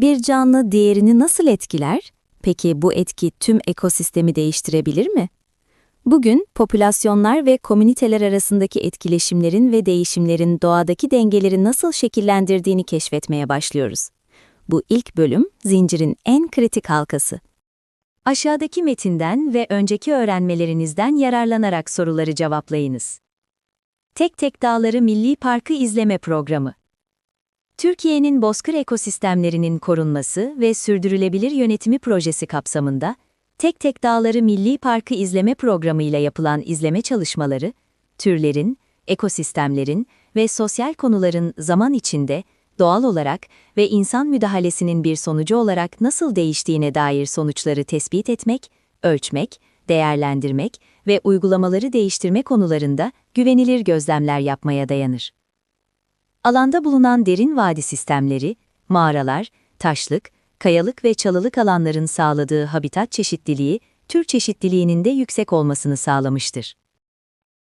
Bir canlı diğerini nasıl etkiler? Peki bu etki tüm ekosistemi değiştirebilir mi? Bugün popülasyonlar ve komüniteler arasındaki etkileşimlerin ve değişimlerin doğadaki dengeleri nasıl şekillendirdiğini keşfetmeye başlıyoruz. Bu ilk bölüm zincirin en kritik halkası. Aşağıdaki metinden ve önceki öğrenmelerinizden yararlanarak soruları cevaplayınız. Tek Tek Dağları Milli Parkı İzleme Programı. Türkiye'nin bozkır ekosistemlerinin korunması ve sürdürülebilir yönetimi projesi kapsamında, Tek Tek Dağları Milli Parkı İzleme Programı ile yapılan izleme çalışmaları, türlerin, ekosistemlerin ve sosyal konuların zaman içinde, doğal olarak ve insan müdahalesinin bir sonucu olarak nasıl değiştiğine dair sonuçları tespit etmek, ölçmek, değerlendirmek ve uygulamaları değiştirme konularında güvenilir gözlemler yapmaya dayanır. Alanda bulunan derin vadi sistemleri, mağaralar, taşlık, kayalık ve çalılık alanların sağladığı habitat çeşitliliği, tür çeşitliliğinin de yüksek olmasını sağlamıştır.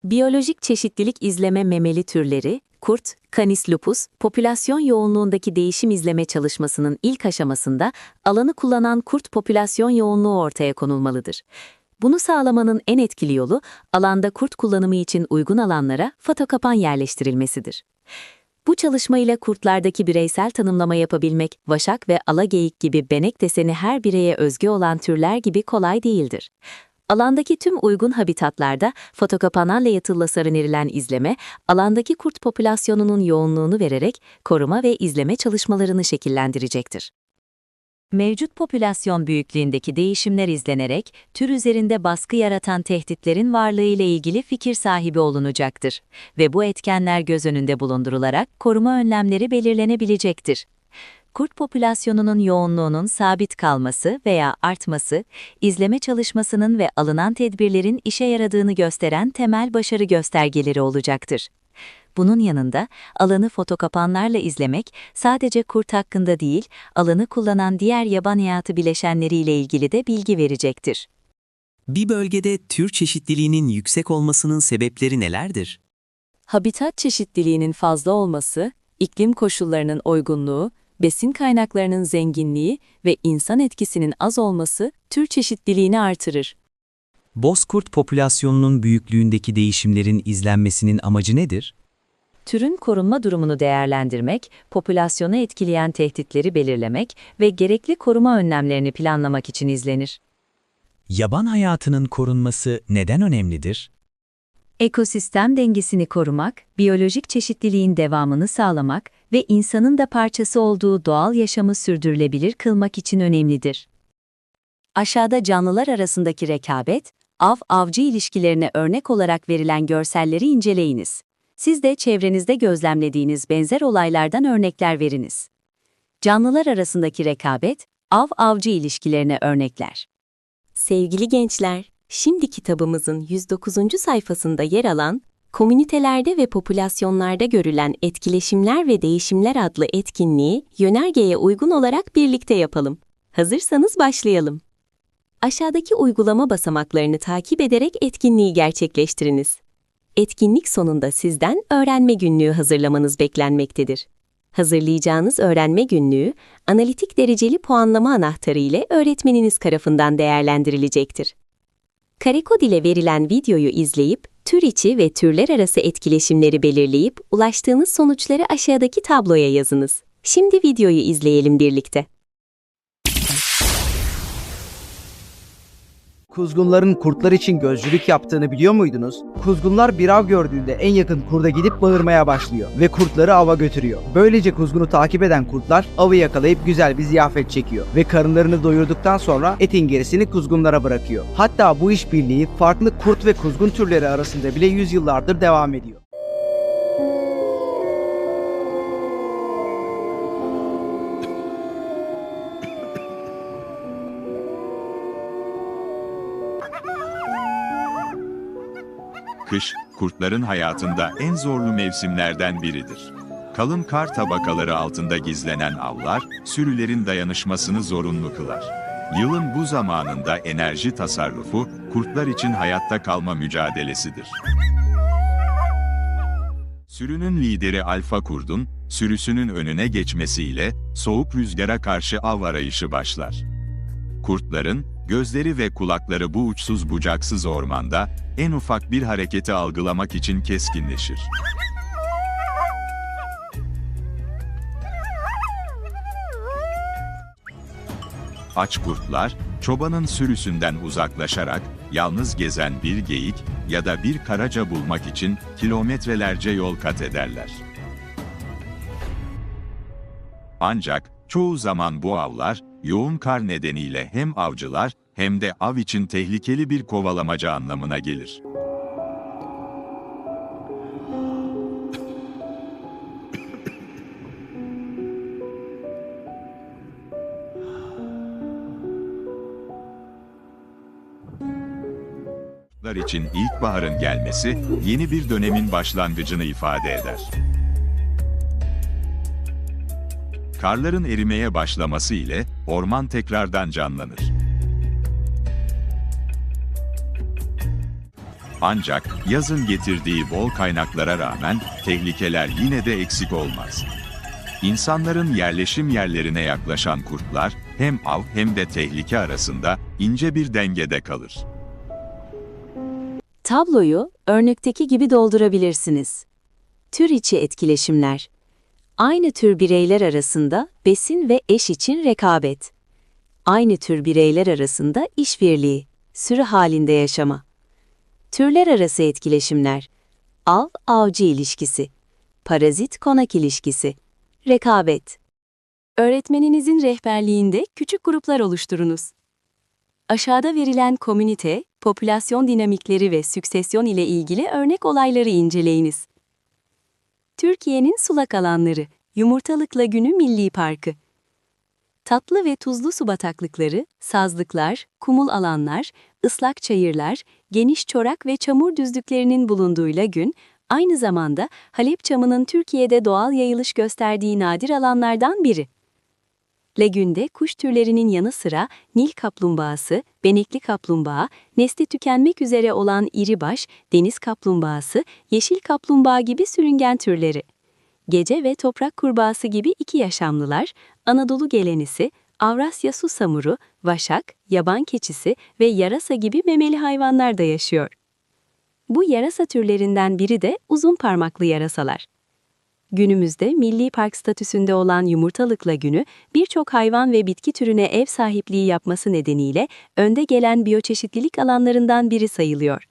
Biyolojik çeşitlilik izleme memeli türleri, kurt, Canis lupus, popülasyon yoğunluğundaki değişim izleme çalışmasının ilk aşamasında alanı kullanan kurt popülasyon yoğunluğu ortaya konulmalıdır. Bunu sağlamanın en etkili yolu, alanda kurt kullanımı için uygun alanlara fotokapan yerleştirilmesidir. Bu çalışmayla kurtlardaki bireysel tanımlama yapabilmek, vaşak ve alageyik gibi benek deseni her bireye özgü olan türler gibi kolay değildir. Alandaki tüm uygun habitatlarda fotokapanlarla yatılla sarınerilen izleme, alandaki kurt popülasyonunun yoğunluğunu vererek koruma ve izleme çalışmalarını şekillendirecektir. Mevcut popülasyon büyüklüğündeki değişimler izlenerek, tür üzerinde baskı yaratan tehditlerin varlığı ile ilgili fikir sahibi olunacaktır ve bu etkenler göz önünde bulundurularak koruma önlemleri belirlenebilecektir. Kurt popülasyonunun yoğunluğunun sabit kalması veya artması, izleme çalışmasının ve alınan tedbirlerin işe yaradığını gösteren temel başarı göstergeleri olacaktır. Bunun yanında, alanı fotokapanlarla izlemek, sadece kurt hakkında değil, alanı kullanan diğer yaban hayatı bileşenleriyle ilgili de bilgi verecektir. Bir bölgede tür çeşitliliğinin yüksek olmasının sebepleri nelerdir? Habitat çeşitliliğinin fazla olması, iklim koşullarının uygunluğu, besin kaynaklarının zenginliği ve insan etkisinin az olması tür çeşitliliğini artırır. Bozkurt popülasyonunun büyüklüğündeki değişimlerin izlenmesinin amacı nedir? Türün korunma durumunu değerlendirmek, popülasyonu etkileyen tehditleri belirlemek ve gerekli koruma önlemlerini planlamak için izlenir. Yaban hayatının korunması neden önemlidir? Ekosistem dengesini korumak, biyolojik çeşitliliğin devamını sağlamak ve insanın da parçası olduğu doğal yaşamı sürdürülebilir kılmak için önemlidir. Aşağıda canlılar arasındaki rekabet, av-avcı ilişkilerine örnek olarak verilen görselleri inceleyiniz. Siz de çevrenizde gözlemlediğiniz benzer olaylardan örnekler veriniz. Canlılar arasındaki rekabet, av-avcı ilişkilerine örnekler. Sevgili gençler, şimdi kitabımızın 109. sayfasında yer alan, Komünitelerde ve popülasyonlarda görülen etkileşimler ve değişimler adlı etkinliği yönergeye uygun olarak birlikte yapalım. Hazırsanız başlayalım. Aşağıdaki uygulama basamaklarını takip ederek etkinliği gerçekleştiriniz. Etkinlik sonunda sizden öğrenme günlüğü hazırlamanız beklenmektedir. Hazırlayacağınız öğrenme günlüğü, analitik dereceli puanlama anahtarı ile öğretmeniniz tarafından değerlendirilecektir. Karekod ile verilen videoyu izleyip, tür içi ve türler arası etkileşimleri belirleyip, ulaştığınız sonuçları aşağıdaki tabloya yazınız. Şimdi videoyu izleyelim birlikte. Kuzgunların kurtlar için gözcülük yaptığını biliyor muydunuz? Kuzgunlar bir av gördüğünde en yakın kurda gidip bağırmaya başlıyor ve kurtları ava götürüyor. Böylece kuzgunu takip eden kurtlar avı yakalayıp güzel bir ziyafet çekiyor ve karınlarını doyurduktan sonra etin gerisini kuzgunlara bırakıyor. Hatta bu işbirliği farklı kurt ve kuzgun türleri arasında bile yüzyıllardır devam ediyor. Kış, kurtların hayatında en zorlu mevsimlerden biridir. Kalın kar tabakaları altında gizlenen avlar, sürülerin dayanışmasını zorunlu kılar. Yılın bu zamanında enerji tasarrufu, kurtlar için hayatta kalma mücadelesidir. Sürünün lideri alfa kurdun, Sürüsünün önüne geçmesiyle soğuk rüzgara karşı av arayışı başlar. Kurtların gözleri ve kulakları bu uçsuz bucaksız ormanda en ufak bir hareketi algılamak için keskinleşir. Aç kurtlar, çobanın sürüsünden uzaklaşarak yalnız gezen bir geyik ya da bir karaca bulmak için kilometrelerce yol kat ederler. Ancak çoğu zaman bu avlar, yoğun kar nedeniyle hem avcılar hem de av için tehlikeli bir kovalamaca anlamına gelir. İçin ilkbaharın gelmesi, yeni bir dönemin başlangıcını ifade eder. Karların erimeye başlaması ile orman tekrardan canlanır. Ancak yazın getirdiği bol kaynaklara rağmen tehlikeler yine de eksik olmaz. İnsanların yerleşim yerlerine yaklaşan kurtlar hem av hem de tehlike arasında ince bir dengede kalır. Tabloyu örnekteki gibi doldurabilirsiniz. Tür içi etkileşimler. Aynı tür bireyler arasında besin ve eş için rekabet. Aynı tür bireyler arasında işbirliği, sürü halinde yaşama. Türler arası etkileşimler. Av-avcı ilişkisi. Parazit-konak ilişkisi. Rekabet. Öğretmeninizin rehberliğinde küçük gruplar oluşturunuz. Aşağıda verilen komünite, popülasyon dinamikleri ve süksesyon ile ilgili örnek olayları inceleyiniz. Türkiye'nin sulak alanları, Yumurtalık Lagünü Milli Parkı. Tatlı ve tuzlu su bataklıkları, sazlıklar, kumul alanlar, ıslak çayırlar, geniş çorak ve çamur düzlüklerinin bulunduğu lagün, aynı zamanda Halep çamının Türkiye'de doğal yayılış gösterdiği nadir alanlardan biri. Lagünde kuş türlerinin yanı sıra Nil kaplumbağası, benekli kaplumbağa, nesli tükenmek üzere olan iribaş, deniz kaplumbağası, yeşil kaplumbağa gibi sürüngen türleri. Gece ve toprak kurbağası gibi iki yaşamlılar, Anadolu gelenisi, Avrasya susamuru, vaşak, yaban keçisi ve yarasa gibi memeli hayvanlar da yaşıyor. Bu yarasa türlerinden biri de uzun parmaklı yarasalar. Günümüzde milli park statüsünde olan Yumurtalık Lagünü, birçok hayvan ve bitki türüne ev sahipliği yapması nedeniyle önde gelen biyoçeşitlilik alanlarından biri sayılıyor.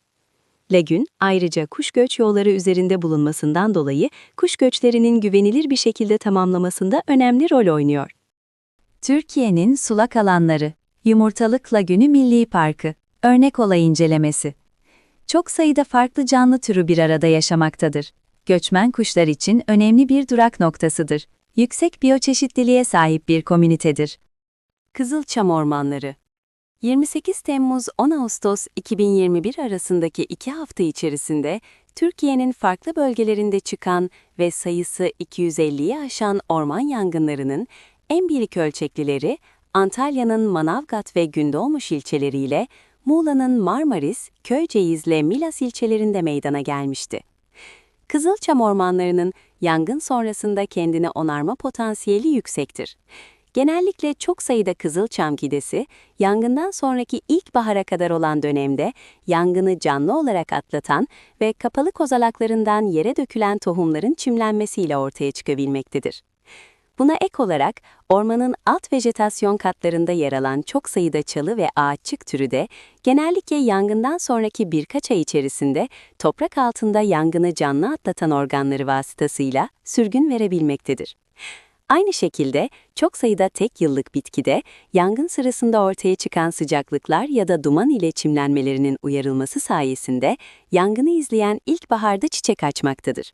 Lagün, ayrıca kuş göç yolları üzerinde bulunmasından dolayı kuş göçlerinin güvenilir bir şekilde tamamlamasında önemli rol oynuyor. Türkiye'nin sulak alanları, Yumurtalık Lagünü Milli Parkı, örnek olay incelemesi. Çok sayıda farklı canlı türü bir arada yaşamaktadır. Göçmen kuşlar için önemli bir durak noktasıdır. Yüksek biyoçeşitliliğe sahip bir komünitedir. Kızılçam Ormanları 28 Temmuz-10 Ağustos 2021 arasındaki 2 hafta içerisinde Türkiye'nin farklı bölgelerinde çıkan ve sayısı 250'yi aşan orman yangınlarının en büyük ölçeklileri Antalya'nın Manavgat ve Gündoğmuş ilçeleriyle Muğla'nın Marmaris, Köyceğiz'le Milas ilçelerinde meydana gelmişti. Kızılçam ormanlarının yangın sonrasında kendini onarma potansiyeli yüksektir. Genellikle çok sayıda kızılçam gidesi, yangından sonraki ilkbahara kadar olan dönemde yangını canlı olarak atlatan ve kapalı kozalaklarından yere dökülen tohumların çimlenmesiyle ortaya çıkabilmektedir. Buna ek olarak ormanın alt vejetasyon katlarında yer alan çok sayıda çalı ve ağaççık türü de genellikle yangından sonraki birkaç ay içerisinde toprak altında yangını canlı atlatan organları vasıtasıyla sürgün verebilmektedir. Aynı şekilde çok sayıda tek yıllık bitkide yangın sırasında ortaya çıkan sıcaklıklar ya da duman ile çimlenmelerinin uyarılması sayesinde yangını izleyen ilkbaharda çiçek açmaktadır.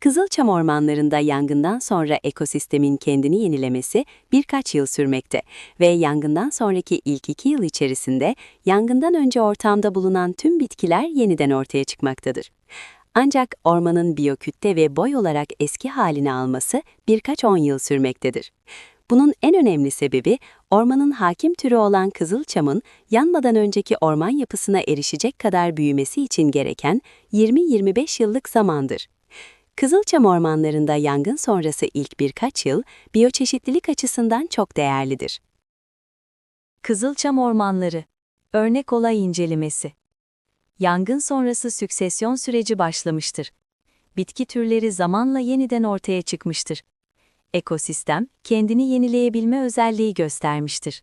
Kızılçam ormanlarında yangından sonra ekosistemin kendini yenilemesi birkaç yıl sürmekte ve yangından sonraki ilk 2 yıl içerisinde yangından önce ortamda bulunan tüm bitkiler yeniden ortaya çıkmaktadır. Ancak ormanın biyokütle ve boy olarak eski halini alması birkaç 10 yıl sürmektedir. Bunun en önemli sebebi ormanın hakim türü olan kızılçamın yanmadan önceki orman yapısına erişecek kadar büyümesi için gereken 20-25 yıllık zamandır. Kızılçam ormanlarında yangın sonrası ilk birkaç yıl biyoçeşitlilik açısından çok değerlidir. Kızılçam ormanları. Örnek olay incelemesi. Yangın sonrası süksesyon süreci başlamıştır. Bitki türleri zamanla yeniden ortaya çıkmıştır. Ekosistem, kendini yenileyebilme özelliği göstermiştir.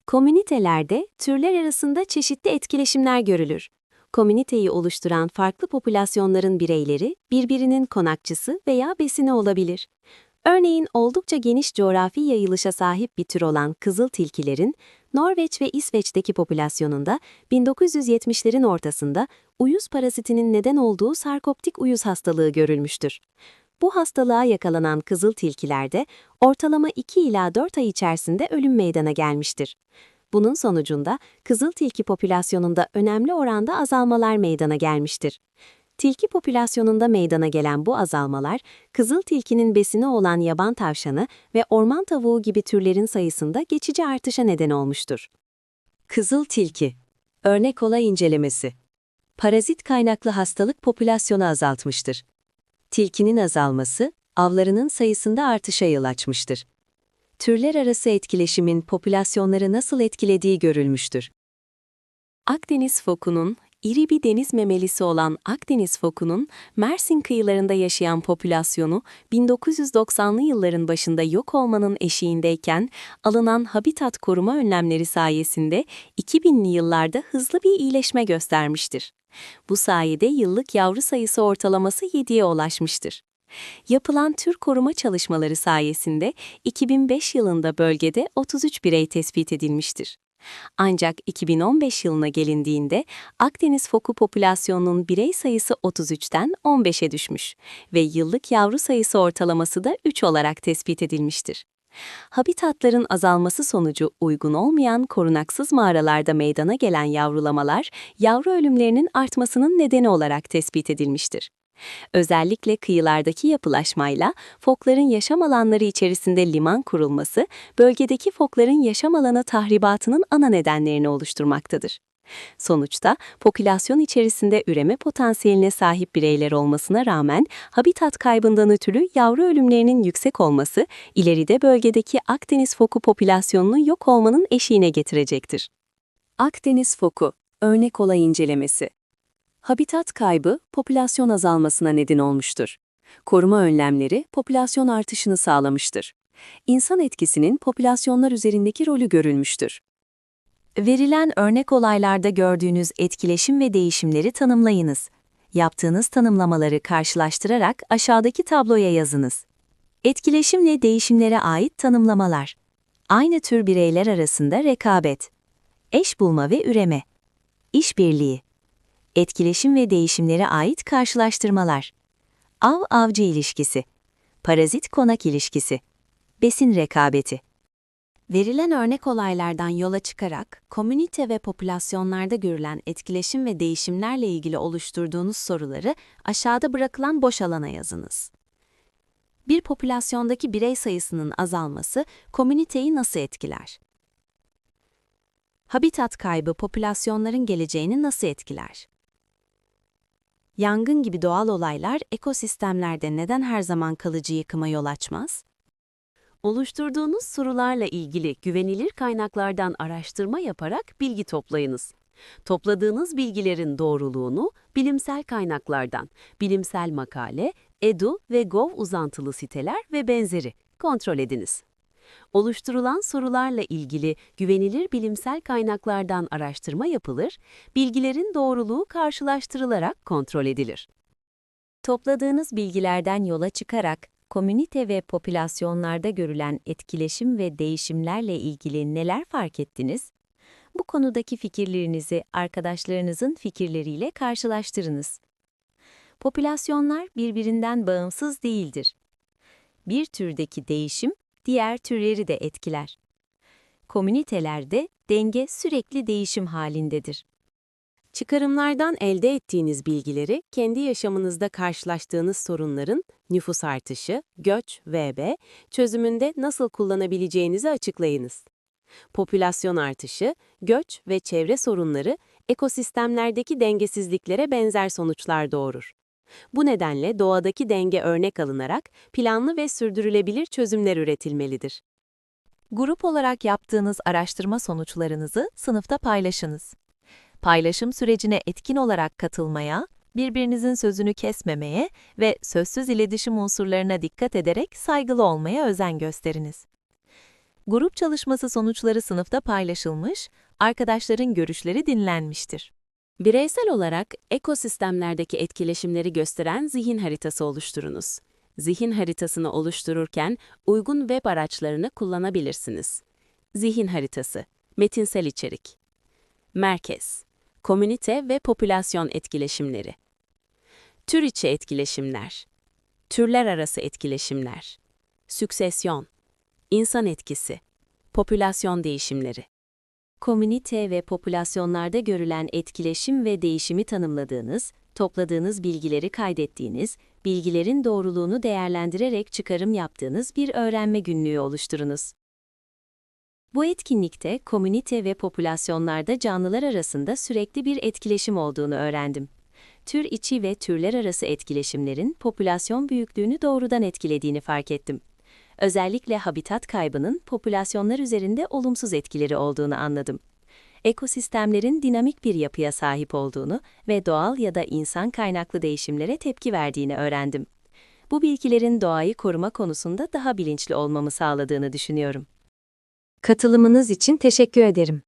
Komünitelerde türler arasında çeşitli etkileşimler görülür. Komüniteyi oluşturan farklı popülasyonların bireyleri birbirinin konakçısı veya besini olabilir. Örneğin oldukça geniş coğrafi yayılışa sahip bir tür olan kızıltilkilerin Norveç ve İsveç'teki popülasyonunda 1970'lerin ortasında uyuz parazitinin neden olduğu sarkoptik uyuz hastalığı görülmüştür. Bu hastalığa yakalanan kızıltilkilerde ortalama 2 ila 4 ay içerisinde ölüm meydana gelmiştir. Bunun sonucunda kızıltilki popülasyonunda önemli oranda azalmalar meydana gelmiştir. Tilki popülasyonunda meydana gelen bu azalmalar, kızıltilkinin besini olan yaban tavşanı ve orman tavuğu gibi türlerin sayısında geçici artışa neden olmuştur. Kızıltilki. Örnek olay incelemesi. Parazit kaynaklı hastalık popülasyonu azaltmıştır. Tilkinin azalması, avlarının sayısında artışa yol açmıştır. Türler arası etkileşimin popülasyonları nasıl etkilediği görülmüştür. Akdeniz fokunun, iri bir deniz memelisi olan Akdeniz fokunun Mersin kıyılarında yaşayan popülasyonu 1990'lı yılların başında yok olmanın eşiğindeyken alınan habitat koruma önlemleri sayesinde 2000'li yıllarda hızlı bir iyileşme göstermiştir. Bu sayede yıllık yavru sayısı ortalaması 7'ye ulaşmıştır. Yapılan tür koruma çalışmaları sayesinde 2005 yılında bölgede 33 birey tespit edilmiştir. Ancak 2015 yılına gelindiğinde Akdeniz foku popülasyonunun birey sayısı 33'ten 15'e düşmüş ve yıllık yavru sayısı ortalaması da 3 olarak tespit edilmiştir. Habitatların azalması sonucu uygun olmayan korunaksız mağaralarda meydana gelen yavrulamalar, yavru ölümlerinin artmasının nedeni olarak tespit edilmiştir. Özellikle kıyılardaki yapılaşmayla fokların yaşam alanları içerisinde liman kurulması, bölgedeki fokların yaşam alanı tahribatının ana nedenlerini oluşturmaktadır. Sonuçta popülasyon içerisinde üreme potansiyeline sahip bireyler olmasına rağmen habitat kaybından ötürü yavru ölümlerinin yüksek olması, ileride bölgedeki Akdeniz foku popülasyonunu yok olmanın eşiğine getirecektir. Akdeniz foku. Örnek olay incelemesi. Habitat kaybı, popülasyon azalmasına neden olmuştur. Koruma önlemleri, popülasyon artışını sağlamıştır. İnsan etkisinin popülasyonlar üzerindeki rolü görülmüştür. Verilen örnek olaylarda gördüğünüz etkileşim ve değişimleri tanımlayınız. Yaptığınız tanımlamaları karşılaştırarak aşağıdaki tabloya yazınız. Etkileşimle değişimlere ait tanımlamalar. Aynı tür bireyler arasında rekabet. Eş bulma ve üreme. İşbirliği. Etkileşim ve değişimlere ait karşılaştırmalar. Av-avcı ilişkisi. Parazit-konak ilişkisi. Besin rekabeti. Verilen örnek olaylardan yola çıkarak, komünite ve popülasyonlarda görülen etkileşim ve değişimlerle ilgili oluşturduğunuz soruları aşağıda bırakılan boş alana yazınız. Bir popülasyondaki birey sayısının azalması komüniteyi nasıl etkiler? Habitat kaybı popülasyonların geleceğini nasıl etkiler? Yangın gibi doğal olaylar ekosistemlerde neden her zaman kalıcı yıkıma yol açmaz? Oluşturduğunuz sorularla ilgili güvenilir kaynaklardan araştırma yaparak bilgi toplayınız. Topladığınız bilgilerin doğruluğunu bilimsel kaynaklardan, bilimsel makale, edu ve gov uzantılı siteler ve benzeri kontrol ediniz. Oluşturulan sorularla ilgili güvenilir bilimsel kaynaklardan araştırma yapılır, bilgilerin doğruluğu karşılaştırılarak kontrol edilir. Topladığınız bilgilerden yola çıkarak, komünite ve popülasyonlarda görülen etkileşim ve değişimlerle ilgili neler fark ettiniz? Bu konudaki fikirlerinizi arkadaşlarınızın fikirleriyle karşılaştırınız. Popülasyonlar birbirinden bağımsız değildir. Bir türdeki değişim, diğer türleri de etkiler. Komünitelerde denge sürekli değişim halindedir. Çıkarımlardan elde ettiğiniz bilgileri kendi yaşamınızda karşılaştığınız sorunların nüfus artışı, göç, VB çözümünde nasıl kullanabileceğinizi açıklayınız. Popülasyon artışı, göç ve çevre sorunları ekosistemlerdeki dengesizliklere benzer sonuçlar doğurur. Bu nedenle doğadaki denge örnek alınarak planlı ve sürdürülebilir çözümler üretilmelidir. Grup olarak yaptığınız araştırma sonuçlarınızı sınıfta paylaşınız. Paylaşım sürecine etkin olarak katılmaya, birbirinizin sözünü kesmemeye ve sözsüz iletişim unsurlarına dikkat ederek saygılı olmaya özen gösteriniz. Grup çalışması sonuçları sınıfta paylaşılmış, arkadaşların görüşleri dinlenmiştir. Bireysel olarak ekosistemlerdeki etkileşimleri gösteren zihin haritası oluşturunuz. Zihin haritasını oluştururken uygun web araçlarını kullanabilirsiniz. Zihin haritası, metinsel içerik. Merkez, komünite ve popülasyon etkileşimleri. Tür içi etkileşimler. Türler arası etkileşimler. Süksesyon, insan etkisi. Popülasyon değişimleri. Komünite ve popülasyonlarda görülen etkileşim ve değişimi tanımladığınız, topladığınız bilgileri kaydettiğiniz, bilgilerin doğruluğunu değerlendirerek çıkarım yaptığınız bir öğrenme günlüğü oluşturunuz. Bu etkinlikte komünite ve popülasyonlarda canlılar arasında sürekli bir etkileşim olduğunu öğrendim. Tür içi ve türler arası etkileşimlerin popülasyon büyüklüğünü doğrudan etkilediğini fark ettim. Özellikle habitat kaybının popülasyonlar üzerinde olumsuz etkileri olduğunu anladım. Ekosistemlerin dinamik bir yapıya sahip olduğunu ve doğal ya da insan kaynaklı değişimlere tepki verdiğini öğrendim. Bu bilgilerin doğayı koruma konusunda daha bilinçli olmamı sağladığını düşünüyorum. Katılımınız için teşekkür ederim.